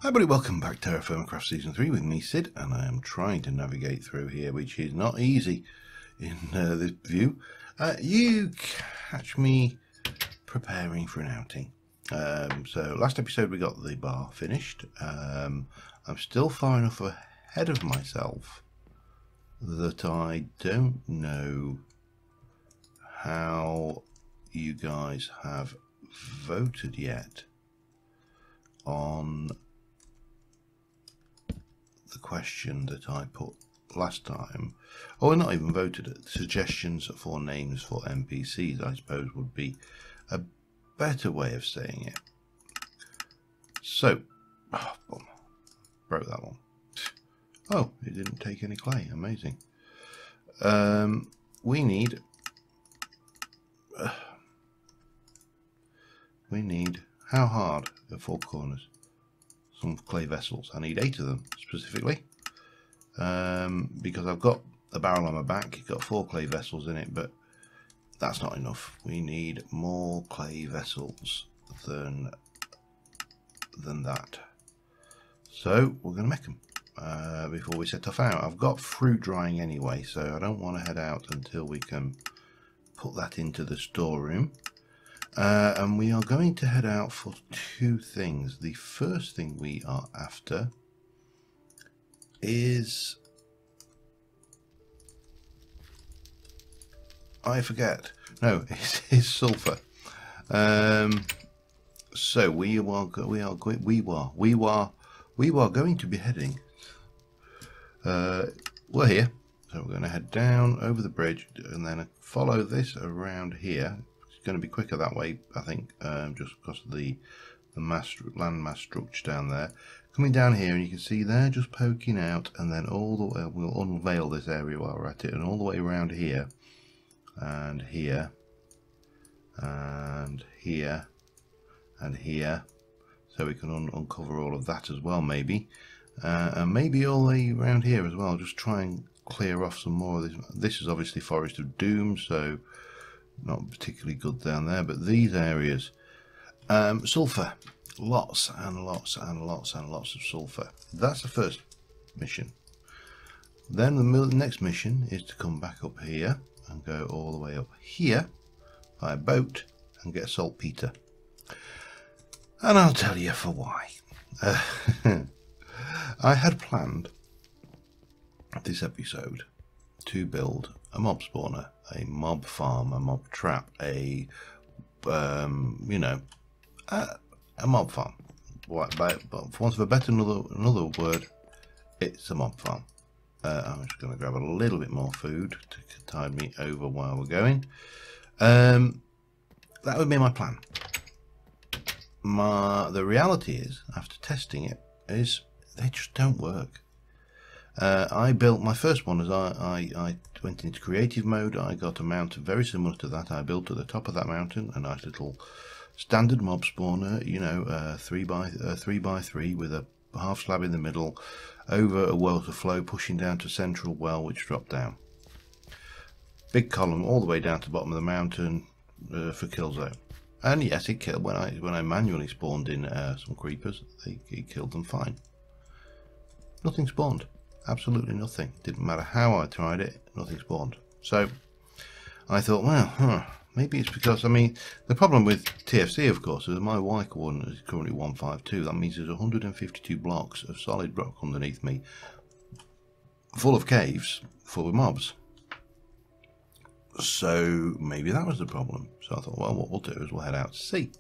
Hi everybody, welcome back to TerraFirmaCraft Season 3 with me, Sid, and I am trying to navigate through here, which is not easy in this view. You catch me preparing for an outing. So last episode we got the bar finished. I'm still far enough ahead of myself that I don't know how you guys have voted yet on the question that I put last time. Oh, not even voted it. Suggestions for names for NPCs, I suppose, would be a better way of saying it. So, boom, broke that one. Oh, it didn't take any clay. Amazing. We need how hard at four corners? Some clay vessels. I need 8 of them specifically, because I've got a barrel on my back. It's got 4 clay vessels in it, but that's not enough. We need more clay vessels than that. So we're going to make them before we set off out. I've got fruit drying anyway, so I don't want to head out until we can put that into the storeroom. And we are going to head out for 2 things. The first thing we are after is, I forget. No, it's sulfur. So we are going to be heading. We're here, so we're going to head down over the bridge and then follow this around here. Going to be quicker that way, I think, just because of the land mass structure down there. Coming down here, and you can see they're just poking out, and then all the way, we'll unveil this area while we're at it, and all the way around here, and here, and here, and here, so we can uncover all of that as well, maybe, and maybe all the way around here as well. Just try and clear off some more of this. This is obviously Forest of Doom, so not particularly good down there, but these areas, sulfur, lots and lots and lots and lots of sulfur. That's the first mission. Then the next mission is to come back up here and go all the way up here by boat and get saltpeter. And I'll tell you for why. I had planned this episode to build a mob spawner, a mob farm, a mob trap, a mob farm. But for want of a better another word, it's a mob farm. I'm just going to grab a little bit more food to tide me over while we're going. That would be my plan. The reality is, after testing it, is they just don't work. I built my first one as I went into creative mode. I got a mountain very similar to that. I built at the top of that mountain a nice little standard mob spawner, you know, 3 by 3 with a half slab in the middle, over a water flow pushing down to a central well which dropped down. Big column all the way down to the bottom of the mountain for kill zone. And yes, it killed when I manually spawned in some creepers. It killed them fine. Nothing spawned. Absolutely nothing. Didn't matter how I tried it, nothing spawned. So I thought, well, maybe it's because, I mean, the problem with TFC, of course, is my Y coordinate is currently 152. That means there's 152 blocks of solid rock underneath me, full of caves, full of mobs. So maybe that was the problem. So I thought, well, what we'll do is we'll head out to sea.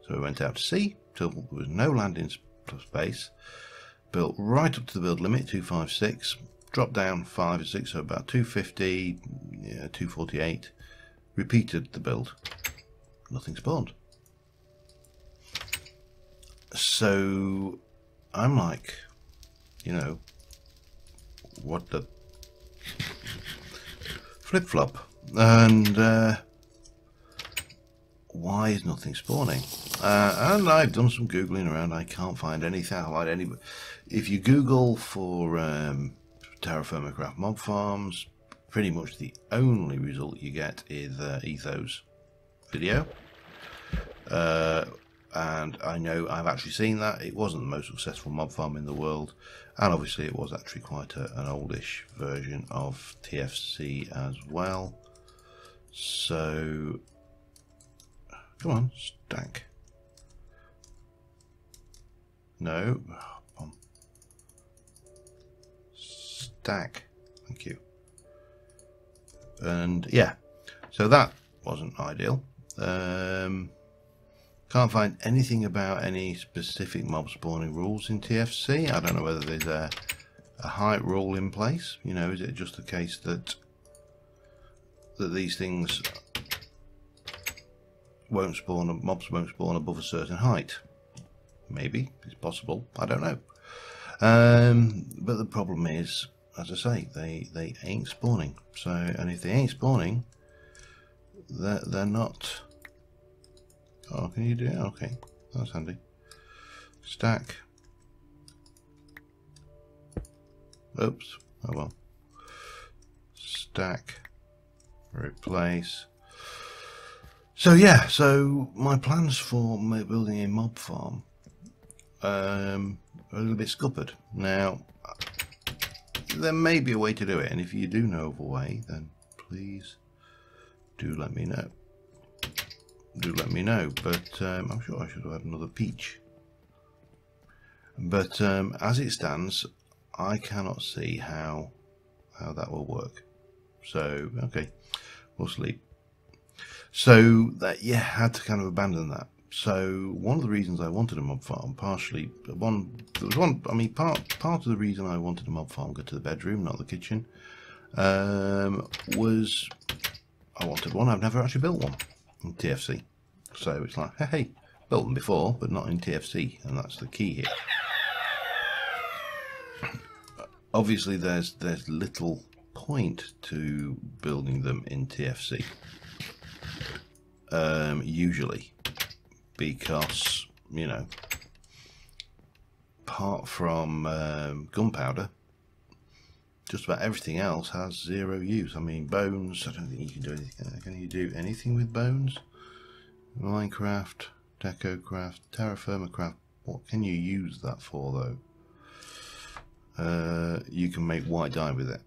So we went out to sea till there was no landing space. Built right up to the build limit, 256, dropped down 5 or 6, so about 250, 248, repeated the build, nothing spawned. So I'm like, you know, what the flip-flop, and why is nothing spawning? And I've done some googling around. I can't find anything. If you Google for TerraFirmaCraft mob farms, pretty much the only result you get is Etho's video. and I know I've actually seen that. It wasn't the most successful mob farm in the world, and obviously it was actually quite an oldish version of TFC as well. So come on, stack. No, stack. Thank you. And yeah, so that wasn't ideal. Can't find anything about any specific mob spawning rules in TFC. I don't know whether there's a height rule in place. You know, is it just the case that these things won't spawn, mobs won't spawn above a certain height? Maybe, it's possible. I don't know. But the problem is, as I say, they ain't spawning. So, and if they ain't spawning, they're not. Oh, can you do it? Okay, that's handy. Stack. Oops. Oh well. Stack. Replace. So yeah. So my plans for building a mob farm are a little bit scuppered. Now, there may be a way to do it, and if you do know of a way, then please do let me know. Do let me know, but I'm sure I should have had another peach. But as it stands, I cannot see how that will work. So okay, we'll sleep. So that, yeah, had to kind of abandon that. So one of the reasons I wanted a mob farm, partially I mean part of the reason I wanted a mob farm, go to the bedroom, not the kitchen, was I wanted one. I've never actually built one in TFC, so it's like, hey, built them before, but not in TFC, and that's the key here. Obviously, there's little point to building them in TFC, usually, because, you know, apart from gunpowder, just about everything else has zero use. I mean, bones, I don't think you can do anything. Can you do anything with bones? Minecraft, DecoCraft, TerraFirmaCraft, what can you use that for though? You can make white dye with it.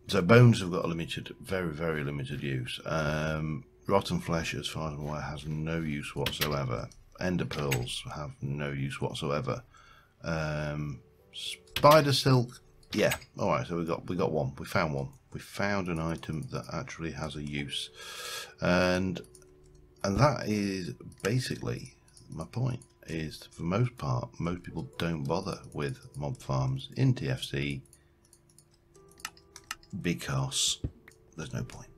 So bones have got a limited, very limited use. Rotten flesh, as far as I'm aware, has no use whatsoever. Ender pearls have no use whatsoever. Spider silk, yeah, alright, so we got one. We found one. We found an item that actually has a use. And that is basically my point, is for most part, most people don't bother with mob farms in TFC because there's no point.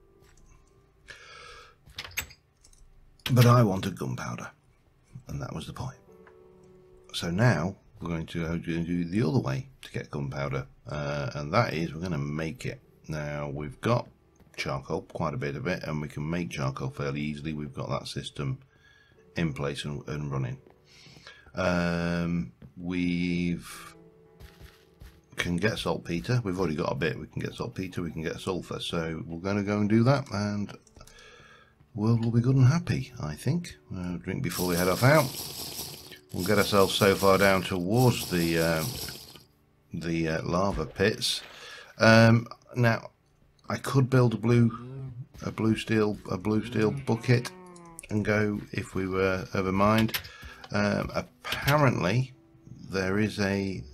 But I wanted gunpowder, and that was the point. So now we're going to do the other way to get gunpowder, and that is we're going to make it. Now we've got charcoal, quite a bit of it, and we can make charcoal fairly easily. We've got that system in place and running. Can get saltpeter. We've already got a bit. We can get saltpeter, we can get sulfur, so we're going to go and do that, and the world will be good and happy, I think. Drink before we head off out. We'll get ourselves so far down towards the lava pits. Now I could build a blue steel bucket and go if we were of a mind. Apparently there is a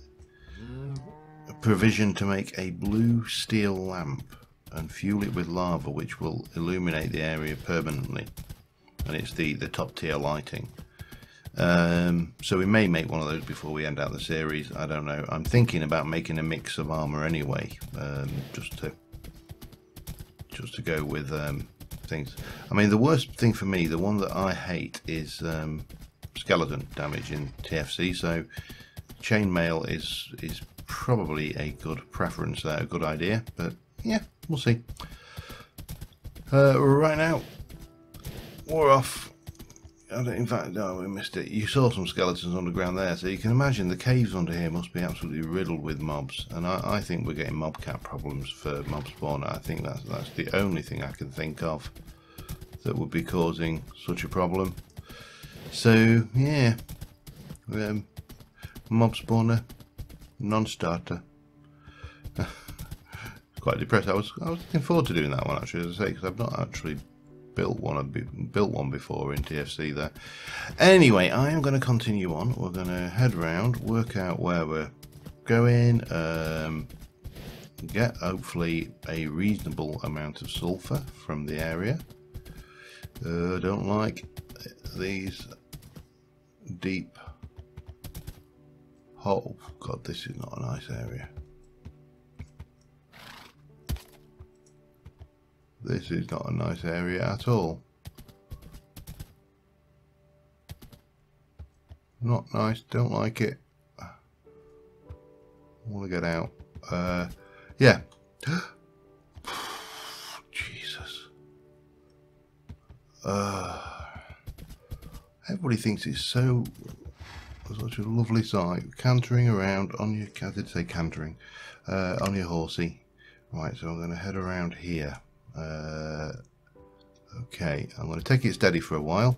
provision to make a blue steel lamp and fuel it with lava, which will illuminate the area permanently, and it's the top tier lighting. So we may make one of those before we end out the series. I don't know. I'm thinking about making a mix of armor anyway, just to go with things. I mean, the worst thing for me, the one that I hate, is skeleton damage in TFC. So chainmail is probably a good preference there, a good idea. But yeah, we'll see. Right now, we're off. In fact, no, we missed it. You saw some skeletons underground there, so you can imagine the caves under here must be absolutely riddled with mobs. And I think we're getting mob cap problems for mob spawn. I think that's the only thing I can think of that would be causing such a problem. So yeah, mob spawner, non-starter. Quite depressed. I was looking forward to doing that one actually, as I say, because I've not actually built one before in TFC there. Anyway, I am going to continue on. We're going to head round, work out where we're going, get hopefully a reasonable amount of sulfur from the area. Don't like these deep hole. God, this is not a nice area. This is not a nice area at all. Not nice, don't like it. I want to get out. Yeah. Jesus. Everybody thinks it's such a lovely sight. Cantering around on your, I did say cantering, on your horsey. Right, so I'm going to head around here. Okay, I'm going to take it steady for a while,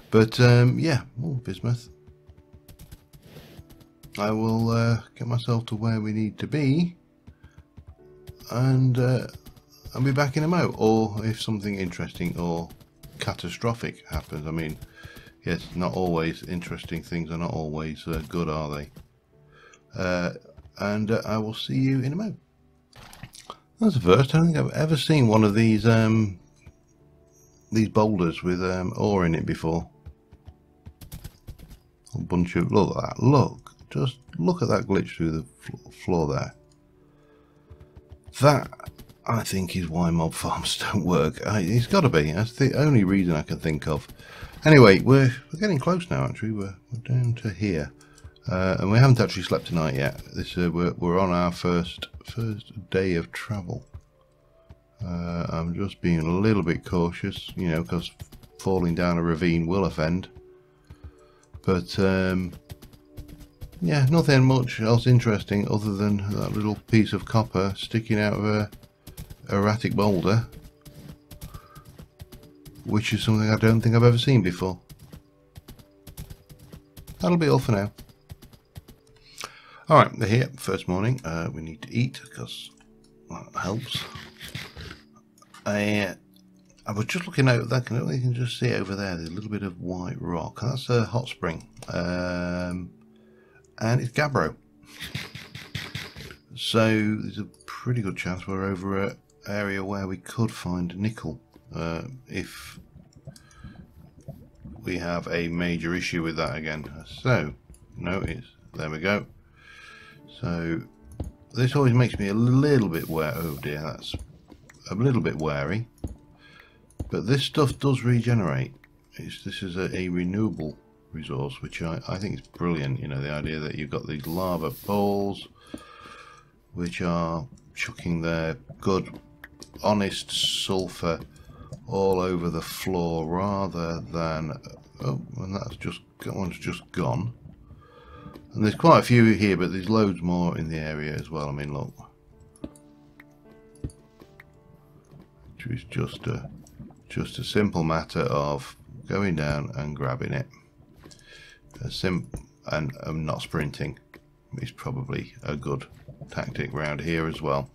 but yeah, bismuth. I will get myself to where we need to be, and I'll be back in a mo. Or if something interesting or catastrophic happens. I mean, yes, not always interesting things are not always good, are they? And I will see you in a mo. That's the first. I don't think I've ever seen one of these boulders with ore in it before. A bunch of, look at that, look, just look at that glitch through the floor there. That, I think, is why mob farms don't work. It's got to be. That's the only reason I can think of. Anyway, we're getting close now. Actually, we're down to here, and we haven't actually slept tonight yet. This we're on our first day of travel. I'm just being a little bit cautious, you know, because falling down a ravine will offend. But yeah, nothing much else interesting other than that little piece of copper sticking out of a erratic boulder, which is something I don't think I've ever seen before. That'll be all for now. Alright, they're here. First morning. We need to eat because that helps. I was just looking out that, you can just see over there, there's a little bit of white rock. That's a hot spring. And it's gabbro. So there's a pretty good chance we're over an area where we could find nickel. If we have a major issue with that again. So, no, there we go. So, this always makes me a little bit wary. Oh dear, that's a little bit wary. But this stuff does regenerate. This is a renewable resource, which I think is brilliant. You know, the idea that you've got these lava balls, which are chucking their good, honest sulfur all over the floor, rather than, oh, and that one's just gone. And there's quite a few here, but there's loads more in the area as well. I mean, look, it's just a simple matter of going down and grabbing it. And not sprinting is probably a good tactic round here as well.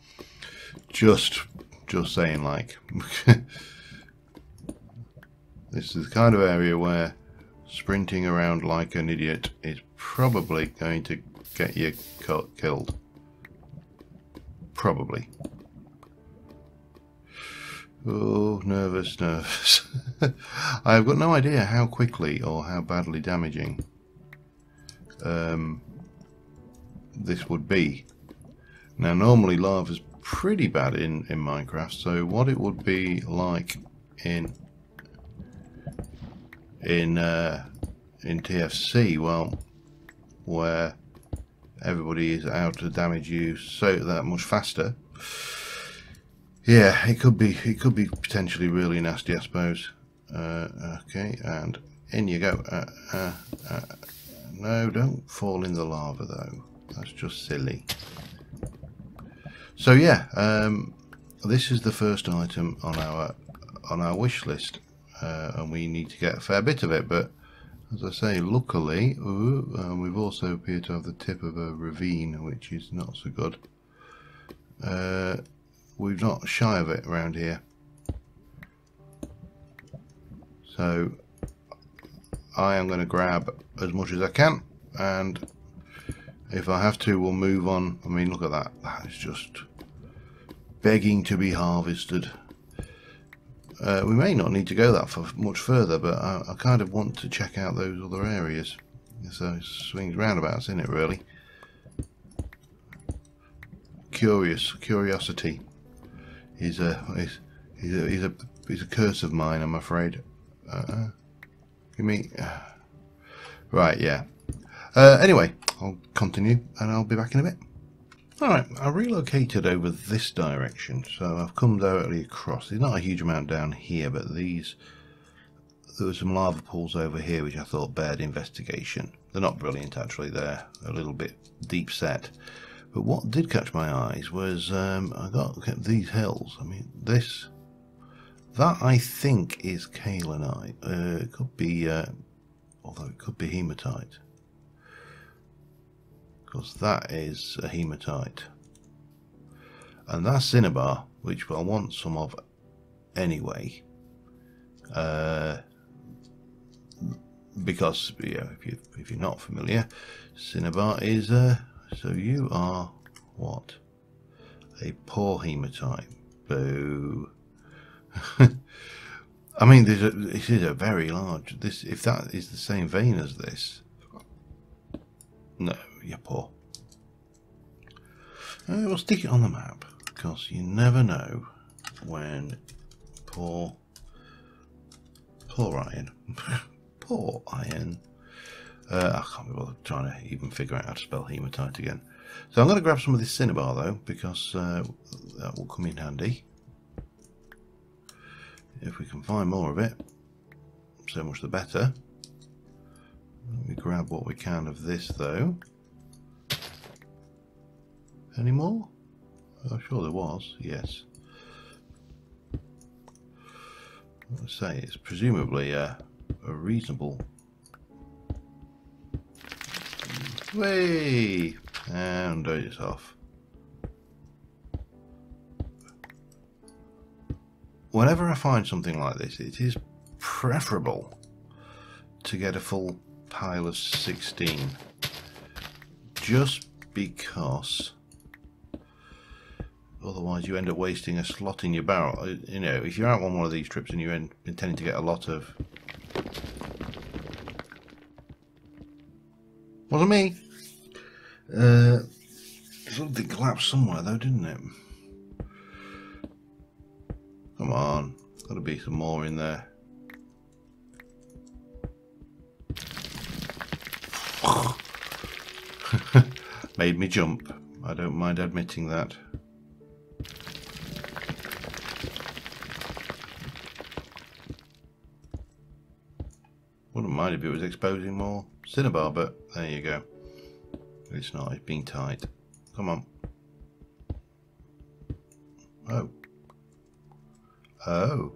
Just saying, like, this is the kind of area where sprinting around like an idiot is probably going to get you killed. Probably. Oh, nervous. I've got no idea how quickly or how badly damaging this would be. Now, normally lava's pretty bad in Minecraft, so what it would be like in TFC, well, where everybody is out to damage you so that much faster. Yeah, it could be potentially really nasty, I suppose. Okay, and in you go. No, don't fall in the lava though. That's just silly. So yeah, this is the first item on our wish list, and we need to get a fair bit of it. But as I say, luckily, we've also appeared to have the tip of a ravine, which is not so good. We're not shy of it around here. So I am going to grab as much as I can, and if I have to, we'll move on. I mean, look at that. That is just begging to be harvested. We may not need to go that much further, but I kind of want to check out those other areas. So it swings roundabouts, isn't it, really? Curiosity is a curse of mine, I'm afraid. Give me right, yeah. Anyway, I'll continue and I'll be back in a bit. Alright, I relocated over this direction, so I've come directly across. There's not a huge amount down here, but there were some lava pools over here which I thought bared investigation. They're not brilliant actually, they're a little bit deep set. But what did catch my eyes was I got these hills. I mean, that I think is kaolinite. It could be, although it could be hematite. Because that is a hematite. And that's cinnabar, which I want some of anyway. Because, yeah, if you're not familiar, cinnabar is, so you are what? A poor hematite. Boo. I mean, this is a very large. If that is the same vein as this, no, you're poor. We'll stick it on the map because you never know when poor iron, poor iron. I can't be bothered trying to even figure out how to spell hematite again. So I'm going to grab some of this cinnabar though, because that will come in handy. If we can find more of it, so much the better. Let me grab what we can of this though. Any more? Oh, sure there was, yes. Let's say it's presumably a reasonable. Way and it's off. Whenever I find something like this, it is preferable to get a full pile of 16, just because otherwise you end up wasting a slot in your barrel. You know, if you're out on one of these trips and you're intending to get a lot of... Wasn't me. Something collapsed somewhere though, didn't it? Come on, gotta be some more in there. Made me jump. I don't mind admitting that. Wouldn't mind if it was exposing more cinnabar, but there you go. It's not, it's being tight. Come on. Oh. Oh.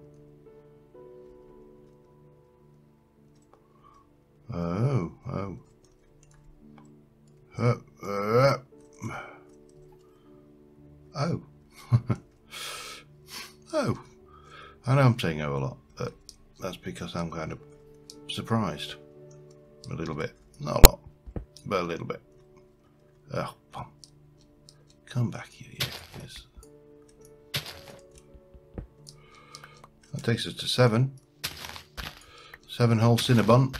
Oh. Oh. Oh. Oh. I know I'm saying oh a lot, but that's because I'm kind of surprised. A little bit. Not a lot, but a little bit. Oh, come back here, yes. That takes us to 7. 7 whole cinnabon.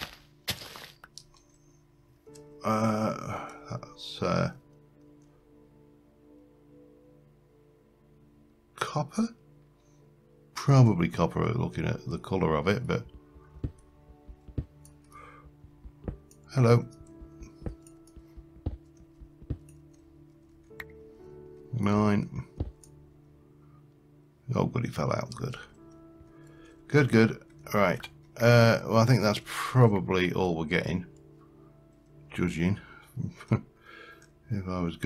That's copper? Probably copper looking at the colour of it, but hello. 9. Oh, good, he fell out. Good. Good, good. Right. Well, I think that's probably all we're getting. Judging. If I was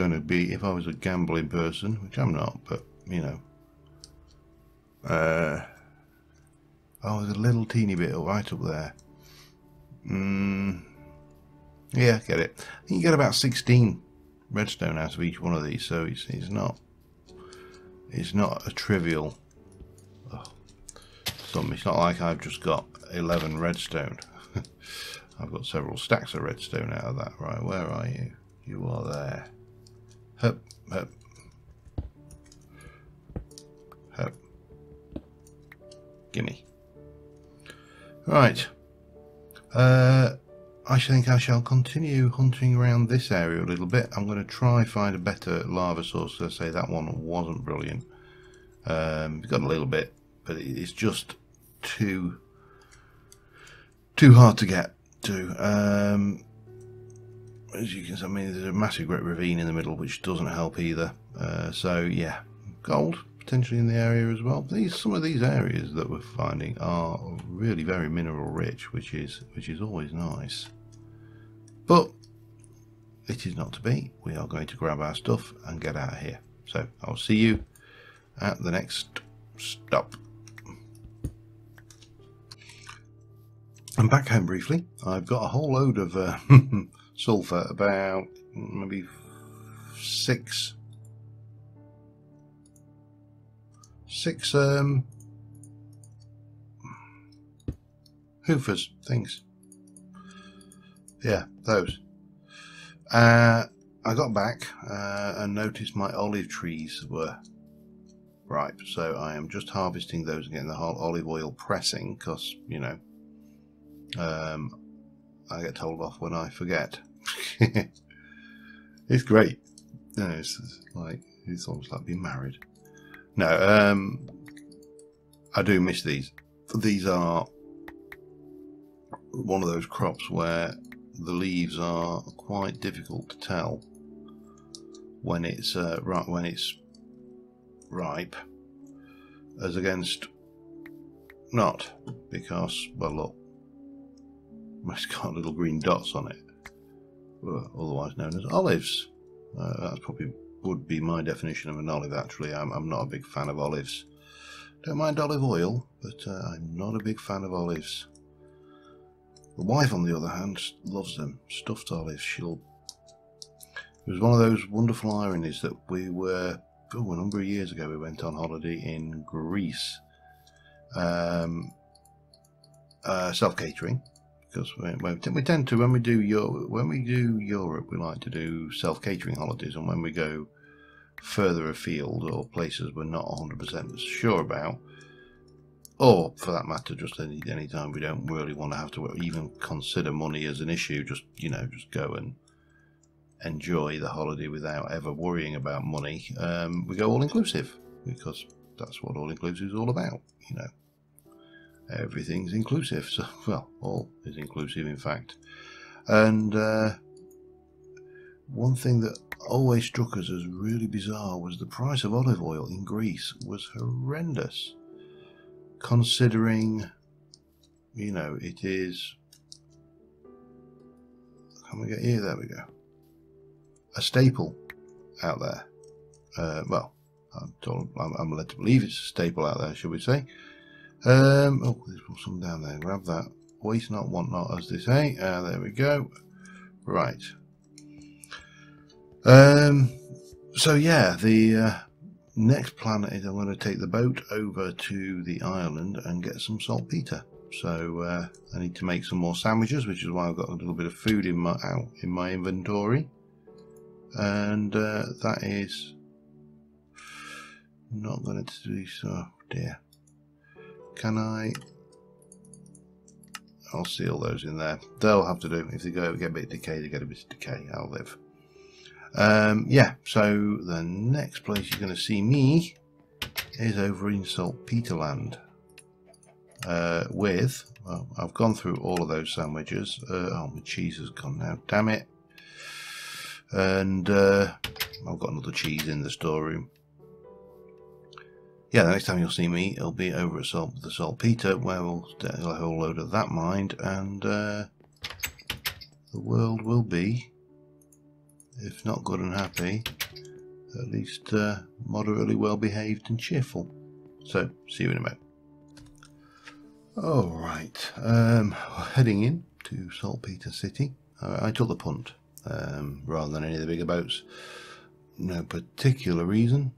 a gambling person, which I'm not, but, you know. Oh, there's a little teeny bit right up there. Yeah, get it. I think you get about 16 redstone out of each one of these, so it's not a trivial sum. It's not like I've just got 11 redstone. I've got several stacks of redstone out of that. Right, where are you? You are there. Hup, hup. Hup. Gimme. Right. I think I shall continue hunting around this area a little bit. I'm going to try find a better lava source. As I say, that one wasn't brilliant. We've got a little bit, but it's just too hard to get to. As you can see, I mean, there's a massive great ravine in the middle, which doesn't help either. So yeah, gold potentially in the area as well. Some of these areas that we're finding are really very mineral rich, which is always nice. But it is not to be. We are going to grab our stuff and get out of here. So I'll see you at the next stop. I'm back home briefly. I've got a whole load of sulfur, about maybe six hoofers things. Yeah, those. I got back and noticed my olive trees were ripe, so I am just harvesting those and getting the whole olive oil pressing, because, you know, I get told off when I forget. It's great. You know, it's almost like being married. No, I do miss these. These are one of those crops where the leaves are quite difficult to tell when it's ripe, as against not, because, well, look, it's got little green dots on it, otherwise known as olives. That's probably would be my definition of an olive. Actually, I'm not a big fan of olives. Don't mind olive oil, but I'm not a big fan of olives. The wife, on the other hand, loves them. Stuffed olives. It was one of those wonderful ironies that we were, a number of years ago, we went on holiday in Greece, self-catering, because we tend to, when we do Europe, we like to do self-catering holidays, and when we go further afield or places we're not 100% sure about, or for that matter, just any time we don't really want to have to even consider money as an issue, just go and enjoy the holiday without ever worrying about money, we go all-inclusive, because that's what all-inclusive is all about. You know, everything's inclusive. So, well, all is inclusive, in fact. And one thing that always struck us as really bizarre was the price of olive oil in Greece was horrendous, considering, you know, it is, can we get here? There we go. A staple out there. Well, I'm led to believe it's a staple out there, should we say. Oh, there's some down there. Grab that. Waste not, want not, as they say. There we go. Right. So yeah, the next plan is I'm going to take the boat over to the island and get some saltpeter. So I need to make some more sandwiches, which is why I've got a little bit of food in my inventory. And that is not going to do so. Oh dear. Can I? I'll seal those in there. They'll have to do. If they get a bit of decay, they get a bit of decay. I'll live. Yeah, so the next place you're going to see me is over in saltpeter land. Well, I've gone through all of those sandwiches. Oh, my cheese has gone now. Damn it. And I've got another cheese in the storeroom. Yeah, the next time you'll see me, it'll be over at the saltpeter, where we'll get a whole load of that mined, and the world will be, if not good and happy, at least moderately well behaved and cheerful. So, see you in a moment. Alright, heading in to Saltpeter City. I took the punt rather than any of the bigger boats. No particular reason,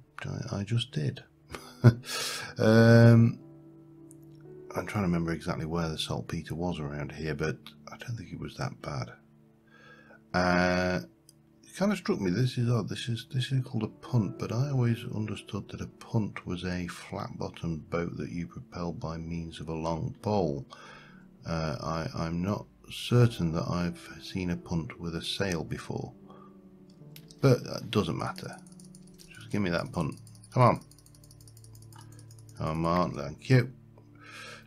I just did. I'm trying to remember exactly where the saltpeter was around here, but I don't think it was that bad. It kind of struck me, this is odd, this is called a punt, but I always understood that a punt was a flat-bottomed boat that you propelled by means of a long pole. I'm not certain that I've seen a punt with a sail before, but that doesn't matter. Just give me that punt. Come on. Come on, thank you.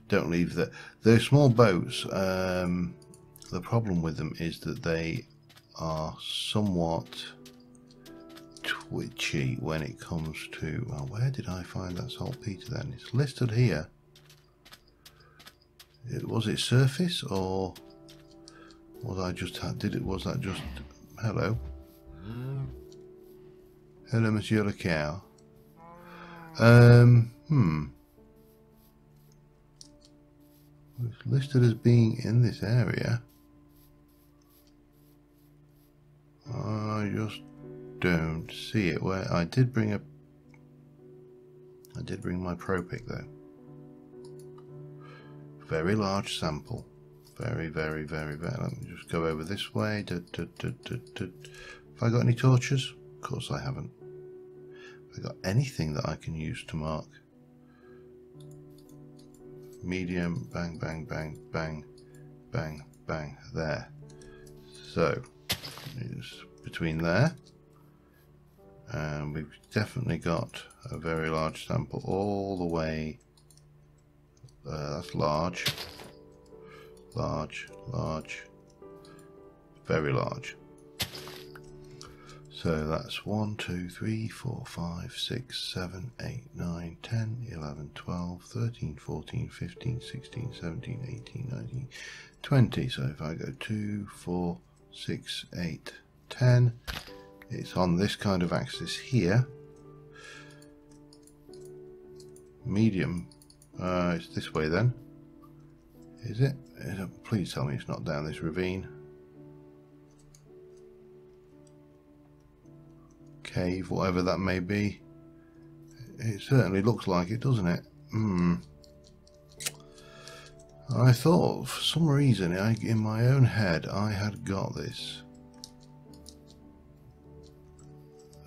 Don't leave that. They're small boats. The problem with them is that they are somewhat twitchy when it comes to, well, where did I find that saltpeter then? It's listed here. Was it surface, or was I just was that just hello? Hello, Monsieur Le Cow. It's listed as being in this area. I just don't see it. Where I did bring my Pro Pick though. Very large sample. Very, very, very, very. Let me just go over this way. Have I got any torches? Of course I haven't. Have I got anything that I can use to mark? Medium, bang, bang, bang, bang, bang, bang, there. So, it's between there. And we've definitely got a very large sample all the way. That's large, large, large, very large. So that's 1, 2, 3, 4, 5, 6, 7, 8, 9, 10, 11, 12, 13, 14, 15, 16, 17, 18, 19, 20. So if I go 2, 4, 6, 8, 10, it's on this kind of axis here. Medium. It's this way then. Is it? Please tell me it's not down this ravine. Cave, whatever that may be. It certainly looks like it, doesn't it? I thought for some reason in my own head I had got this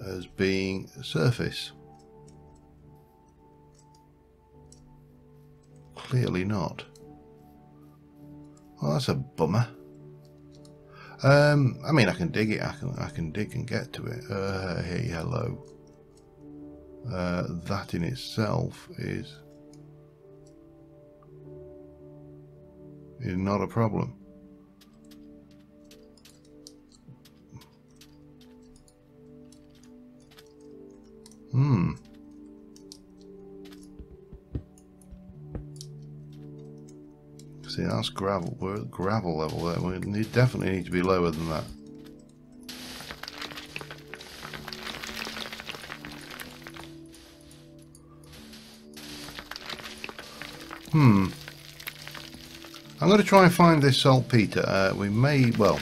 as being surface. Clearly not. Well, that's a bummer. I mean, I can dig it. I can dig and get to it. Hey, hello. That in itself is not a problem. See, that's gravel. We're at gravel level there. We definitely need to be lower than that. I'm going to try and find this saltpeter. We may, well,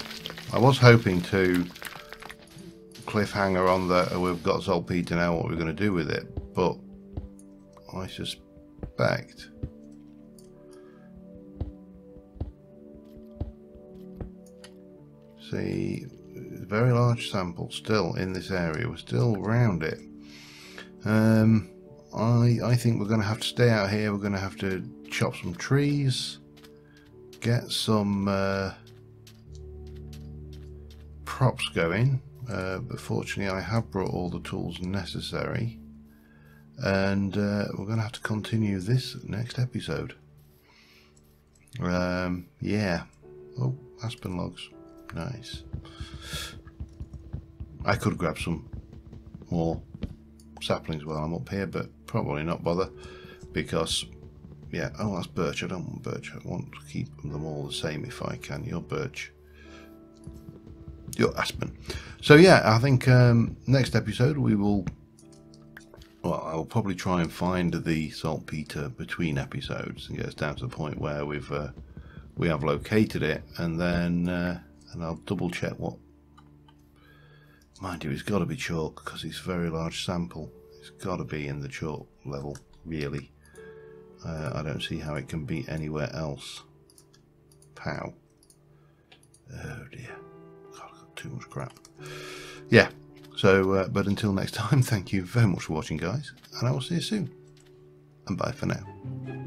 I was hoping to cliffhanger on that we've got saltpeter now, what we're going to do with it, but I suspect see, very large sample still in this area. We're still around it. I think we're going to have to stay out here. We're going to have to chop some trees, get some props going. But fortunately, I have brought all the tools necessary, and we're going to have to continue this next episode. Yeah. Oh, aspen logs. Nice. I could grab some more saplings while I'm up here, but probably not bother, because yeah, oh, that's birch. I don't want birch. I want to keep them all the same if I can. You're birch, you're aspen. So yeah, I think next episode we will, well, I'll probably try and find the saltpeter between episodes and get us down to the point where we've we have located it, and then and I'll double check what. Mind you, it's got to be chalk because it's a very large sample. It's got to be in the chalk level, really. I don't see how it can be anywhere else. Pow. Oh dear. God, I've got too much crap. Yeah. So, but until next time, thank you very much for watching, guys, and I will see you soon. And bye for now.